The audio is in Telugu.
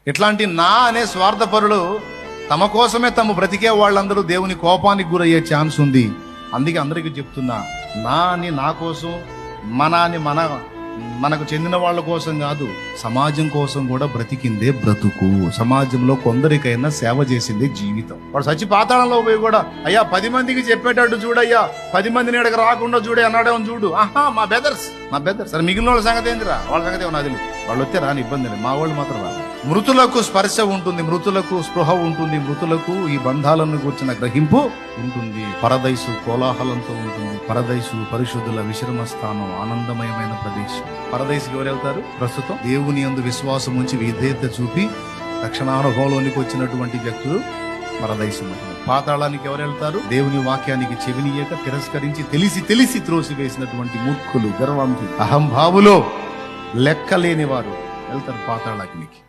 ఇట్లాంటి నా అనే స్వార్థపరులు తమ కోసమే తమ బ్రతికే వాళ్ళందరూ దేవుని కోపానికి గురయ్యే ఛాన్స్ ఉంది. అందుకే అందరికీ చెప్తున్నా, నా అని నా కోసం, మన అని మనకు చెందిన వాళ్ళ కోసం కాదు, సమాజం కోసం కూడా బ్రతికిందే బ్రతుకు. సమాజంలో కొందరికైనా సేవ చేసిందే జీవితం. వాడు చచ్చి పాతాళంలో పోయి కూడా అయ్యా 10 మందికి చెప్పేటట్టు చూడయ్యా, 10 మందిని ఇక్కడికి రాకుండా చూడే అన్నాడేమో చూడు. ఆహా మా బెదర్స్ సరే, మిగిలిన వాళ్ళ సంగతి ఏందిరా, వాళ్ళ సంగతి ఏమో నాది. వాళ్ళు వస్తే రాని ఇబ్బంది లేదు, మా వాళ్ళు మాత్రం రాదు. మృతులకు స్పర్శ ఉంటుంది, మృతులకు స్పృహ ఉంటుంది, మృతులకు ఈ బంధాలను కూర్చున్న గ్రహింపు ఉంటుంది. పరదైసు కోలాహలంతో ఉంటుంది. పరదైసు పరిశుద్ధుల విశ్రమ స్థానం, ఆనందమయమైన ప్రదేశం. పరదైసుకి ఎవరు వెళ్తారు? ప్రస్తుతం దేవుని యందు విశ్వాసం ఉంచి విధేయత చూపి రక్షణానుభవంలోనికి వచ్చినటువంటి వ్యక్తులు పరదైసు. పాతాళానికి ఎవరు వెళ్తారు? దేవుని వాక్యానికి చెవినియక తిరస్కరించి తెలిసి త్రోసివేసినటువంటి మూర్ఖులు, గర్వంతులు, అహంభావులో లెక్కలేని వారు వెళ్తారు పాతాళాగ్నికి.